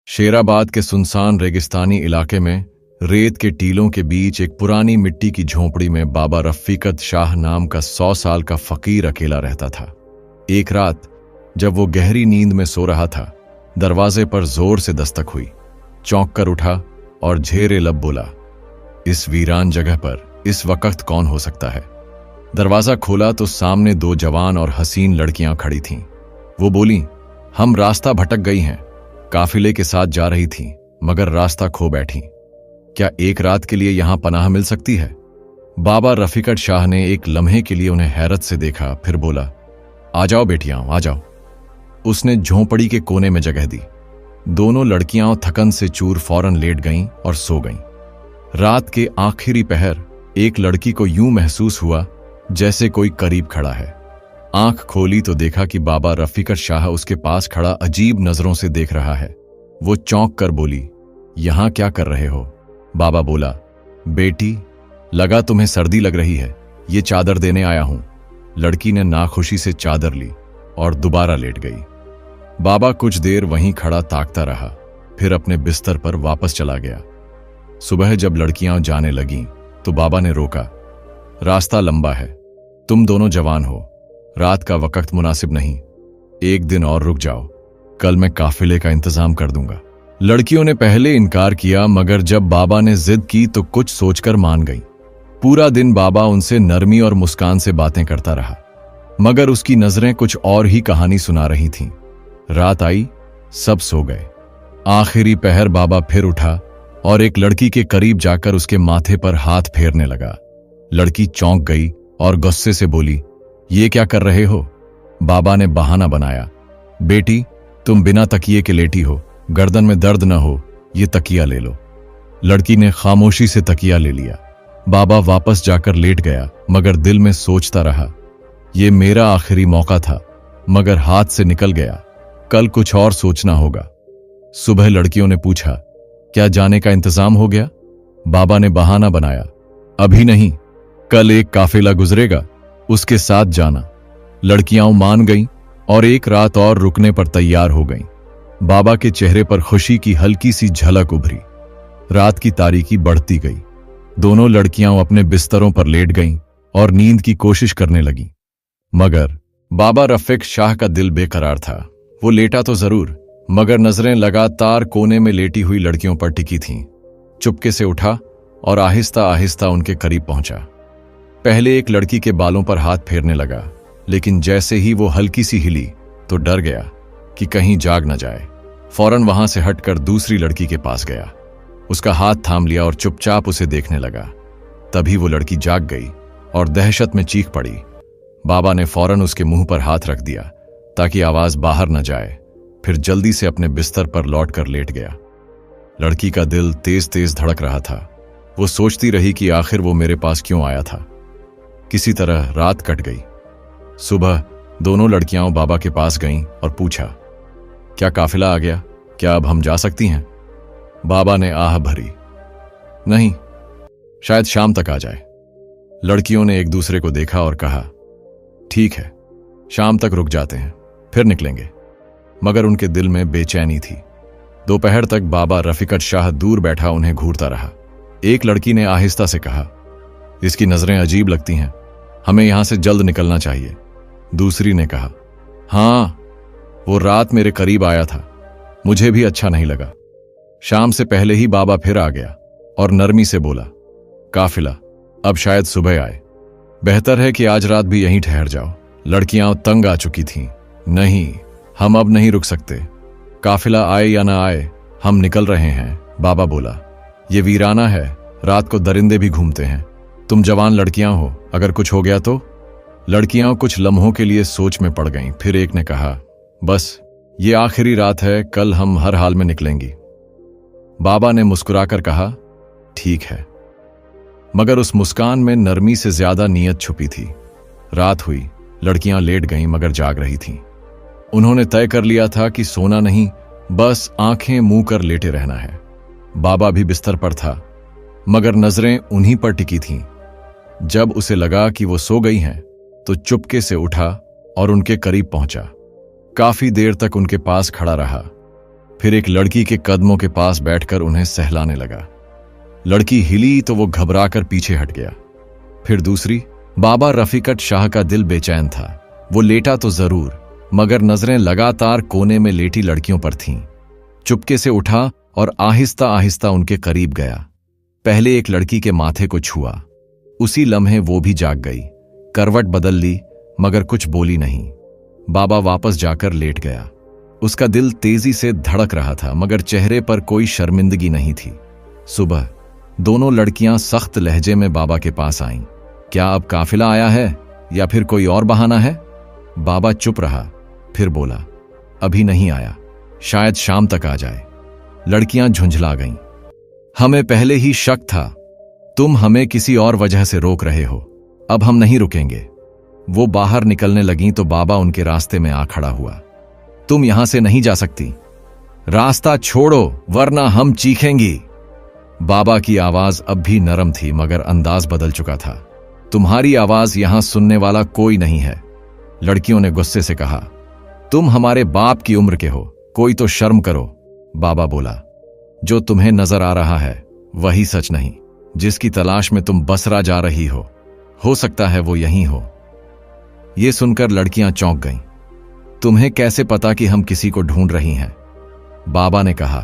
शेराबाद के सुनसान रेगिस्तानी इलाके में रेत के टीलों के बीच एक पुरानी मिट्टी की झोंपड़ी में बाबा रफीकत शाह नाम का 100 साल का फकीर अकेला रहता था। एक रात जब वो गहरी नींद में सो रहा था, दरवाजे पर जोर से दस्तक हुई। चौंक कर उठा और झेरे लब बोला, इस वीरान जगह पर इस वक्त कौन हो सकता है। दरवाजा खोला तो सामने 2 जवान और हसीन लड़कियां खड़ी थीं। वो बोली, हम रास्ता भटक गई हैं, काफिले के साथ जा रही थीं, मगर रास्ता खो बैठी। क्या एक रात के लिए यहां पनाह मिल सकती है। बाबा रफीकत शाह ने एक लम्हे के लिए उन्हें हैरत से देखा, फिर बोला, आ जाओ बेटियां, आ जाओ। उसने झोंपड़ी के कोने में जगह दी। दोनों लड़कियां थकन से चूर फौरन लेट गईं और सो गईं। रात के आखिरी पहर एक लड़की को यूं महसूस हुआ जैसे कोई करीब खड़ा है। आंख खोली तो देखा कि बाबा रफीकत शाह उसके पास खड़ा अजीब नजरों से देख रहा है। वो चौंक कर बोली, यहां क्या कर रहे हो। बाबा बोला, बेटी, लगा तुम्हें सर्दी लग रही है, ये चादर देने आया हूं। लड़की ने नाखुशी से चादर ली और दोबारा लेट गई। बाबा कुछ देर वहीं खड़ा ताकता रहा, फिर अपने बिस्तर पर वापस चला गया। सुबह जब लड़कियां जाने लगीं तो बाबा ने रोका, रास्ता लंबा है, तुम दोनों जवान हो, रात का वक्त मुनासिब नहीं, एक दिन और रुक जाओ, कल मैं काफिले का इंतजाम कर दूंगा। लड़कियों ने पहले इनकार किया, मगर जब बाबा ने जिद की तो कुछ सोचकर मान गई। पूरा दिन बाबा उनसे नरमी और मुस्कान से बातें करता रहा, मगर उसकी नजरें कुछ और ही कहानी सुना रही थीं। रात आई, सब सो गए। आखिरी पहर बाबा फिर उठा और एक लड़की के करीब जाकर उसके माथे पर हाथ फेरने लगा। लड़की चौंक गई और गुस्से से बोली, ये क्या कर रहे हो। बाबा ने बहाना बनाया, बेटी, तुम बिना तकिए के लेटी हो, गर्दन में दर्द न हो, ये तकिया ले लो। लड़की ने खामोशी से तकिया ले लिया। बाबा वापस जाकर लेट गया, मगर दिल में सोचता रहा, ये मेरा आखिरी मौका था, मगर हाथ से निकल गया, कल कुछ और सोचना होगा। सुबह लड़कियों ने पूछा, क्या जाने का इंतजाम हो गया। बाबा ने बहाना बनाया, अभी नहीं, कल एक काफिला गुजरेगा, उसके साथ जाना। लड़कियां मान गईं और एक रात और रुकने पर तैयार हो गईं। बाबा के चेहरे पर खुशी की हल्की सी झलक उभरी। रात की तारीकी बढ़ती गई। दोनों लड़कियां अपने बिस्तरों पर लेट गईं और नींद की कोशिश करने लगीं, मगर बाबा रफीक शाह का दिल बेकरार था। वो लेटा तो जरूर, मगर नजरें लगातार कोने में लेटी हुई लड़कियों पर टिकी थीं। चुपके से उठा और आहिस्ता आहिस्ता उनके करीब पहुंचा। पहले एक लड़की के बालों पर हाथ फेरने लगा, लेकिन जैसे ही वो हल्की सी हिली तो डर गया कि कहीं जाग न जाए। फौरन वहां से हटकर दूसरी लड़की के पास गया, उसका हाथ थाम लिया और चुपचाप उसे देखने लगा। तभी वो लड़की जाग गई और दहशत में चीख पड़ी। बाबा ने फौरन उसके मुंह पर हाथ रख दिया ताकि आवाज बाहर न जाए, फिर जल्दी से अपने बिस्तर पर लौटकर लेट गया। लड़की का दिल तेज तेज धड़क रहा था। वो सोचती रही कि आखिर वो मेरे पास क्यों आया था। किसी तरह रात कट गई। सुबह दोनों लड़कियां बाबा के पास गईं और पूछा, क्या काफिला आ गया, क्या अब हम जा सकती हैं। बाबा ने आह भरी, नहीं, शायद शाम तक आ जाए। लड़कियों ने एक दूसरे को देखा और कहा, ठीक है, शाम तक रुक जाते हैं, फिर निकलेंगे। मगर उनके दिल में बेचैनी थी। दोपहर तक बाबा रफीकत शाह दूर बैठा उन्हें घूरता रहा। एक लड़की ने आहिस्ता से कहा, इसकी नजरें अजीब लगती हैं, हमें यहां से जल्द निकलना चाहिए। दूसरी ने कहा, हां, वो रात मेरे करीब आया था, मुझे भी अच्छा नहीं लगा। शाम से पहले ही बाबा फिर आ गया और नरमी से बोला, काफिला अब शायद सुबह आए, बेहतर है कि आज रात भी यहीं ठहर जाओ। लड़कियां तंग आ चुकी थीं। नहीं, हम अब नहीं रुक सकते, काफिला आए या ना आए, हम निकल रहे हैं। बाबा बोला, ये वीराना है, रात को दरिंदे भी घूमते हैं, तुम जवान लड़कियां हो, अगर कुछ हो गया तो। लड़कियां कुछ लम्हों के लिए सोच में पड़ गईं। फिर एक ने कहा, बस ये आखिरी रात है, कल हम हर हाल में निकलेंगी। बाबा ने मुस्कुराकर कहा, ठीक है, मगर उस मुस्कान में नरमी से ज्यादा नीयत छुपी थी। रात हुई, लड़कियां लेट गईं मगर जाग रही थीं। उन्होंने तय कर लिया था कि सोना नहीं, बस आंखें मुंह कर लेटे रहना है। बाबा भी बिस्तर पर था, मगर नजरें उन्हीं पर टिकी थीं। जब उसे लगा कि वो सो गई हैं, तो चुपके से उठा और उनके करीब पहुंचा। काफी देर तक उनके पास खड़ा रहा। फिर एक लड़की के कदमों के पास बैठकर उन्हें सहलाने लगा। लड़की हिली तो वो घबराकर पीछे हट गया। फिर दूसरी। बाबा रफीकत शाह का दिल बेचैन था। वो लेटा तो जरूर, मगर नजरें लगातार कोने में लेटी लड़कियों पर थीं। चुपके से उठा और आहिस्ता आहिस्ता उनके करीब गया। पहले एक लड़की के माथे को छुआ। उसी लम्हे वो भी जाग गई। करवट बदल ली, मगर कुछ बोली नहीं। बाबा वापस जाकर लेट गया। उसका दिल तेजी से धड़क रहा था, मगर चेहरे पर कोई शर्मिंदगी नहीं थी। सुबह दोनों लड़कियां सख्त लहजे में बाबा के पास आईं। क्या अब काफिला आया है या फिर कोई और बहाना है? बाबा चुप रहा, फिर बोला, अभी नहीं आया, शायद शाम तक आ जाए। लड़कियां झुंझला गईं। हमें पहले ही शक था, तुम हमें किसी और वजह से रोक रहे हो, अब हम नहीं रुकेंगे। वो बाहर निकलने लगीं तो बाबा उनके रास्ते में आ खड़ा हुआ। तुम यहां से नहीं जा सकती, रास्ता छोड़ो वरना हम चीखेंगी। बाबा की आवाज अब भी नरम थी, मगर अंदाज बदल चुका था। तुम्हारी आवाज यहां सुनने वाला कोई नहीं है। लड़कियों ने गुस्से से कहा, तुम हमारे बाप की उम्र के हो, कोई तो शर्म करो। बाबा बोला, जो तुम्हें नजर आ रहा है वही सच नहीं। जिसकी तलाश में तुम बसरा जा रही हो सकता है वो यहीं हो। ये सुनकर लड़कियां चौंक गईं। तुम्हें कैसे पता कि हम किसी को ढूंढ रही हैं? बाबा ने कहा,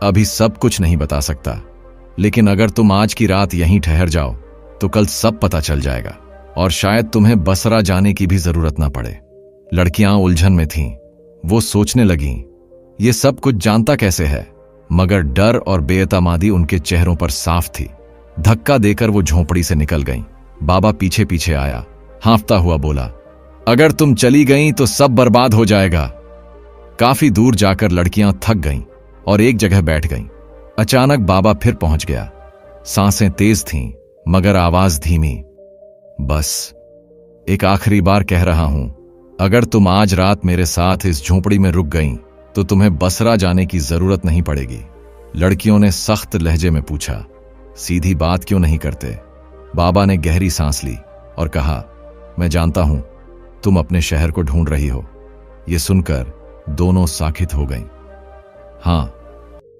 अभी सब कुछ नहीं बता सकता, लेकिन अगर तुम आज की रात यहीं ठहर जाओ तो कल सब पता चल जाएगा, और शायद तुम्हें बसरा जाने की भी जरूरत ना पड़े। लड़कियां उलझन में थीं। वो सोचने लगीं, ये सब कुछ जानता कैसे है? मगर डर और बेएतमादी उनके चेहरों पर साफ थी। धक्का देकर वो झोंपड़ी से निकल गईं। बाबा पीछे पीछे आया, हांफता हुआ बोला, अगर तुम चली गईं तो सब बर्बाद हो जाएगा। काफी दूर जाकर लड़कियां थक गईं और एक जगह बैठ गईं। अचानक बाबा फिर पहुंच गया। सांसें तेज थीं, मगर आवाज धीमी। बस एक आखिरी बार कह रहा हूं, अगर तुम आज रात मेरे साथ इस झोंपड़ी में रुक गईं तो तुम्हें बसरा जाने की जरूरत नहीं पड़ेगी। लड़कियों ने सख्त लहजे में पूछा, सीधी बात क्यों नहीं करते? बाबा ने गहरी सांस ली और कहा, मैं जानता हूं तुम अपने शहर को ढूंढ रही हो। यह सुनकर दोनों साखित हो गईं। हां,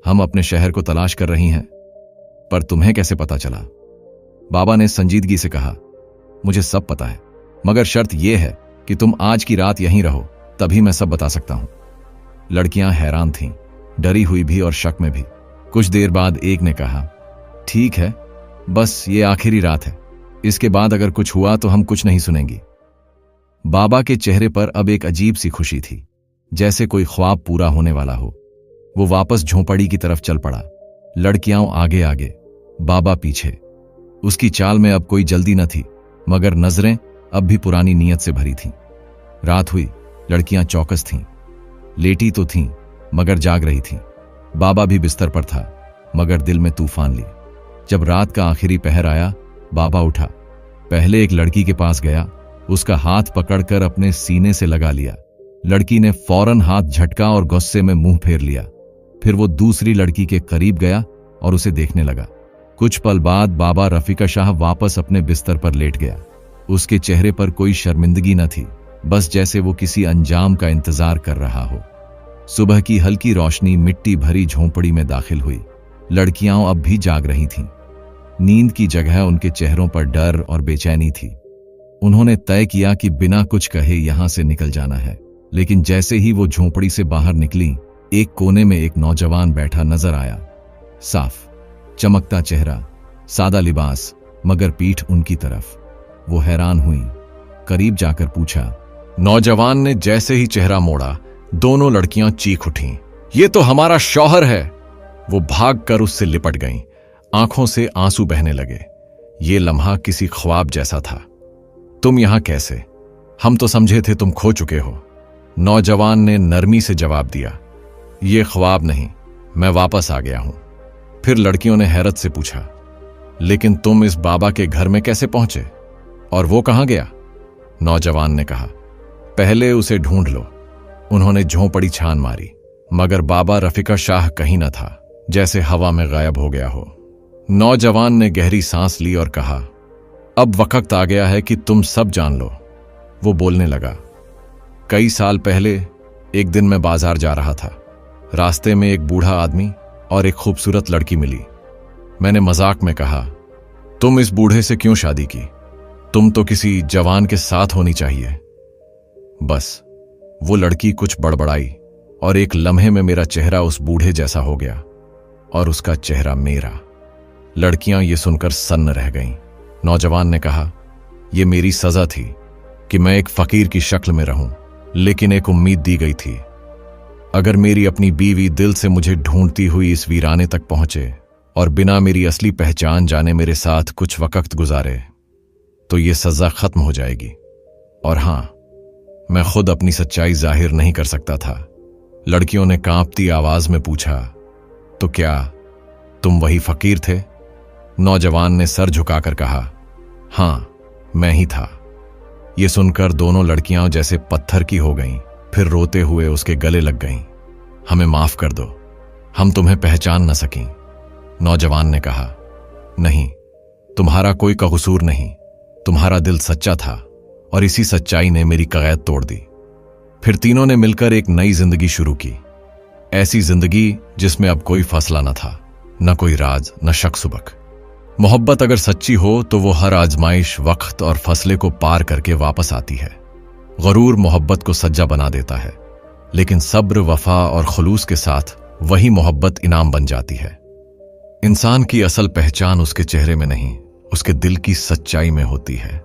हम अपने शहर को तलाश कर रही हैं, पर तुम्हें कैसे पता चला? बाबा ने संजीदगी से कहा, मुझे सब पता है, मगर शर्त यह है कि तुम आज की रात यहीं रहो, तभी मैं सब बता सकता हूं। लड़कियां हैरान थीं, डरी हुई भी और शक में भी। कुछ देर बाद एक ने कहा, ठीक है, बस ये आखिरी रात है, इसके बाद अगर कुछ हुआ तो हम कुछ नहीं सुनेंगी। बाबा के चेहरे पर अब एक अजीब सी खुशी थी, जैसे कोई ख्वाब पूरा होने वाला हो। वो वापस झोंपड़ी की तरफ चल पड़ा। लड़कियां आगे आगे, बाबा पीछे। उसकी चाल में अब कोई जल्दी न थी, मगर नजरें अब भी पुरानी नीयत से भरी थीं। रात हुई, लड़कियां चौकस थीं। लेटी तो थीं, मगर जाग रही थीं। बाबा भी बिस्तर पर था, मगर दिल में तूफान ली। जब रात का आखिरी पहर आया, बाबा उठा। पहले एक लड़की के पास गया, उसका हाथ पकड़कर अपने सीने से लगा लिया। लड़की ने फौरन हाथ झटका और गुस्से में मुंह फेर लिया। फिर वो दूसरी लड़की के करीब गया और उसे देखने लगा। कुछ पल बाद बाबा रफीका शाह वापस अपने बिस्तर पर लेट गया। उसके चेहरे पर कोई शर्मिंदगी न थी, बस जैसे वो किसी अंजाम का इंतजार कर रहा हो। सुबह की हल्की रोशनी मिट्टी भरी झोंपड़ी में दाखिल हुई। लड़कियां अब भी जाग रही थीं। नींद की जगह उनके चेहरों पर डर और बेचैनी थी। उन्होंने तय किया कि बिना कुछ कहे यहां से निकल जाना है, लेकिन जैसे ही वो झोंपड़ी से बाहर निकली, एक कोने में एक नौजवान बैठा नजर आया। साफ, चमकता चेहरा, सादा लिबास, मगर पीठ उनकी तरफ। वो हैरान हुई, करीब जाकर पूछा। नौजवान ने जैसे ही चेहरा मोड़ा, दोनों लड़कियां चीख उठीं, ये तो हमारा शौहर है। वो भागकर उससे लिपट गईं, आंखों से आंसू बहने लगे। ये लम्हा किसी ख्वाब जैसा था। तुम यहां कैसे? हम तो समझे थे तुम खो चुके हो। नौजवान ने नरमी से जवाब दिया, ये ख्वाब नहीं, मैं वापस आ गया हूं। फिर लड़कियों ने हैरत से पूछा, लेकिन तुम इस बाबा के घर में कैसे पहुंचे, और वो कहां गया? नौजवान ने कहा, पहले उसे ढूंढ लो। उन्होंने झोंपड़ी छान मारी, मगर बाबा रफीका शाह कहीं न था, जैसे हवा में गायब हो गया हो। नौजवान ने गहरी सांस ली और कहा, अब वक्त आ गया है कि तुम सब जान लो। वो बोलने लगा, कई साल पहले एक दिन मैं बाजार जा रहा था। रास्ते में एक बूढ़ा आदमी और एक खूबसूरत लड़की मिली। मैंने मजाक में कहा, तुम इस बूढ़े से क्यों शादी की? तुम तो किसी जवान के साथ होनी चाहिए। बस वो लड़की कुछ बड़बड़ाई और एक लम्हे में मेरा चेहरा उस बूढ़े जैसा हो गया और उसका चेहरा मेरा। लड़कियां ये सुनकर सन्न रह गईं। नौजवान ने कहा, यह मेरी सजा थी कि मैं एक फकीर की शक्ल में रहूं, लेकिन एक उम्मीद दी गई थी। अगर मेरी अपनी बीवी दिल से मुझे ढूंढती हुई इस वीराने तक पहुंचे और बिना मेरी असली पहचान जाने मेरे साथ कुछ वक्त गुजारे तो ये सजा खत्म हो जाएगी। और हां, मैं खुद अपनी सच्चाई जाहिर नहीं कर सकता था। लड़कियों ने कांपती आवाज में पूछा, तो क्या तुम वही फकीर थे? नौजवान ने सर झुकाकर कहा, हां, मैं ही था। यह सुनकर दोनों लड़कियां जैसे पत्थर की हो गईं, फिर रोते हुए उसके गले लग गईं। हमें माफ कर दो, हम तुम्हें पहचान न सकीं। नौजवान ने कहा, नहीं, तुम्हारा कोई कसूर नहीं, तुम्हारा दिल सच्चा था और इसी सच्चाई ने मेरी कगैद तोड़ दी। फिर तीनों ने मिलकर एक नई जिंदगी शुरू की। ऐसी जिंदगी जिसमें अब कोई फैसला न था, न कोई राज, न शक सुबक। मोहब्बत अगर सच्ची हो तो वो हर आजमाइश, वक्त और फैसले को पार करके वापस आती है। गरूर मोहब्बत को सज्जा बना देता है, लेकिन सब्र, वफा और खुलूस के साथ वही मोहब्बत इनाम बन जाती है। इंसान की असल पहचान उसके चेहरे में नहीं, उसके दिल की सच्चाई में होती है।